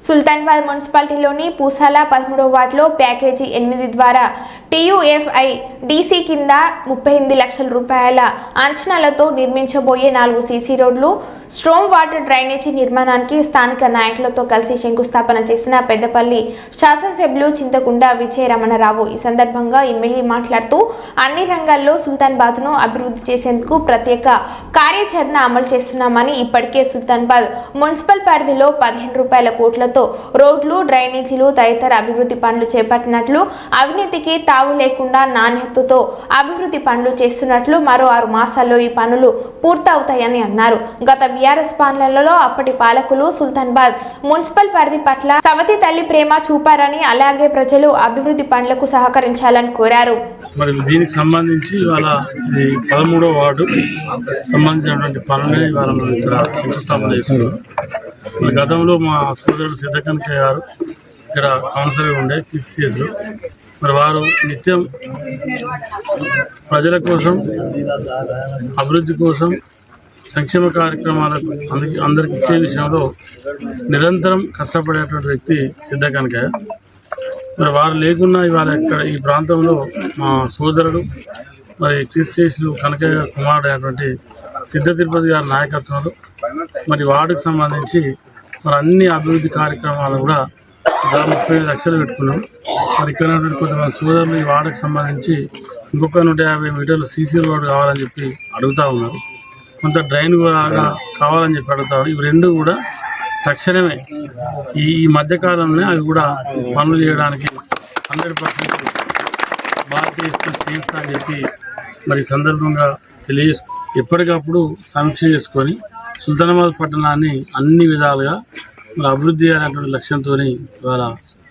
సుల్తానాబాద్ మున్సిపాలిటీలోని పూసాల 13వ వార్డులో ప్యాకేజీ 8 ద్వారా TUFI DC కింద 38 లక్షల రూపాయల అంచనాలతో నిర్మించబోయే 4 సీసీ రోడ్లు, స్ట్రోమ్ వాటర్ డ్రైనేజీ నిర్మాణానికి స్థానిక నాయకులతో కలిసి శంకుస్థాపన చేసిన పెద్దపల్లి శాసనసభ్యులు చింతకుంట విజయ రమణరావు. ఈ సందర్భంగా ఎమ్మెల్యే మాట్లాడుతూ అన్ని రంగాల్లో సుల్తానాబాద్ను అభివృద్ధి చేసేందుకు ప్రత్యేక కార్యాచరణ అమలు చేస్తున్నామని, ఇప్పటికే సుల్తానాబాద్ మున్సిపల్ పరిధిలో 15 కోట్లతో రోడ్లు, డ్రైనేజీలు తదితర అభివృద్ధి పనులు చేపట్టినట్లు, అవినీతికి తావు లేకుండా నాణ్యతతో అభివృద్ధి పనులు చేస్తున్నట్లు, మరో 6 మాసాల్లో ఈ పనులు పూర్తవుతాయని అన్నారు. గత బీఆర్ఎస్ పాలనలో అప్పటి పాలకులు సుల్తానాబాద్ మున్సిపల్ పరిధి పట్ల సవతి తల్లి ప్రేమ చూపారని, అలాగే ప్రజలు అభివృద్ధి పనులకు సహకరించాలని కోరారు. మరి దీనికి సంబంధించి ఇవాళ 13వ వార్డు సంబంధించినటువంటి పనులే ఇవాళ మనం ఇక్కడ శంకుస్థాపన చేస్తున్నాం. మరి గతంలో మా సోదరుడు సిద్ధకనకయ్య గారు ఇక్కడ కౌన్సిలర్ ఉండే PCS. మరి వారు నిత్యం ప్రజల కోసం, అభివృద్ధి కోసం, సంక్షేమ కార్యక్రమాలకు అందరికి ఇచ్చే విషయంలో నిరంతరం కష్టపడేటువంటి వ్యక్తి సిద్ధకనకయ్య. మరి వారు లేకున్నా ఇవాళ ఇక్కడ ఈ ప్రాంతంలో మా సోదరుడు మరి క్రిస్టియన్లు కనకయ్య కుమారుడు అయినటువంటి సిద్ధ తిరుపతి గారి నాయకత్వంలో మరి వార్డుకు సంబంధించి మరి అన్ని అభివృద్ధి కార్యక్రమాలు కూడా 35 లక్షలు పెట్టుకున్నాం. మరి ఇక్కడ కొంతమంది సోదరులు ఈ వార్డుకు సంబంధించి ఇంకొక 150 మీటర్ల CC రోడ్డు కావాలని చెప్పి అడుగుతూ ఉన్నారు. కొంత డ్రైన్ కూడా కావాలని చెప్పి అడుగుతారు. ఇవి రెండు కూడా తక్షణమే ఈ మధ్యకాలంలో అవి కూడా పనులు చేయడానికి 100% భారతీయ చేస్తా అని చెప్పి మరి సందర్భంగా ఎప్పటికప్పుడు సమీక్ష చేసుకొని సుల్తానాబాద్ పట్టణాన్ని అన్ని విధాలుగా మరి అభివృద్ధి అనేటువంటి లక్ష్యంతో ఇవాళ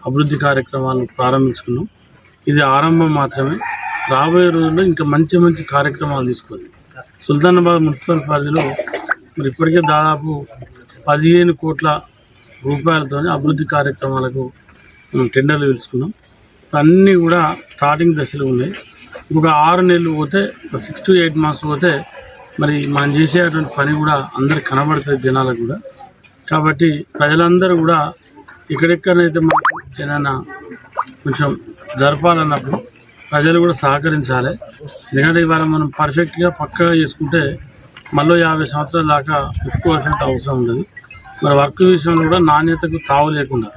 అభివృద్ధి కార్యక్రమాలను ప్రారంభించుకున్నాం. ఇది ఆరంభం మాత్రమే. రాబోయే రోజుల్లో ఇంకా మంచి మంచి కార్యక్రమాలు తీసుకొని సుల్తానాబాద్ మున్సిపల్ పరిధిలో మరి ఇప్పటికే దాదాపు 15 కోట్ల రూపాయలతో అభివృద్ధి కార్యక్రమాలకు మనం టెండర్లు పిలుచుకున్నాం. అన్నీ కూడా స్టార్టింగ్ దశలో ఉన్నాయి. ఒక 6 నెలలు పోతే, 6 to 8 months పోతే మరి మనం చేసేటువంటి పని కూడా అందరికి కనబడుతుంది జనాలకు కూడా. కాబట్టి ప్రజలందరూ కూడా ఎక్కడెక్కడైతే మనకు ఏదైనా కొంచెం జరపాలన్నప్పుడు ప్రజలు కూడా సహకరించాలి. ఎందుకంటే ఇవాళ మనం పర్ఫెక్ట్గా పక్కగా చేసుకుంటే మళ్ళీ 50 సంవత్సరాల దాకా పెట్టుకోవాల్సిన అవసరం ఉండదు. మరి వర్క్ విషయంలో కూడా నాణ్యతకు తావు లేకుండా,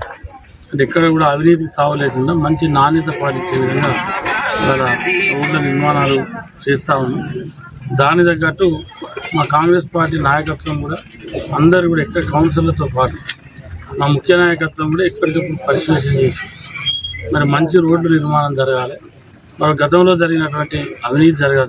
అంటే ఎక్కడ కూడా అవినీతికి తావు లేకుండా మంచి నాణ్యత పాటించే విధంగా ఇవాళ రోడ్ల నిర్మాణాలు చేస్తూ ఉన్నాం. దాని తగ్గట్టు మా కాంగ్రెస్ పార్టీ నాయకత్వం కూడా అందరూ కూడా ఎక్కడ కౌన్సిలర్తో పాటు మా ముఖ్య నాయకత్వం కూడా ఎప్పటికప్పుడు పరిశీలన చేసి మరి మంచి రోడ్డు నిర్మాణం జరగాలి. మరి గతంలో జరిగినటువంటి అవినీతి జరగాలి.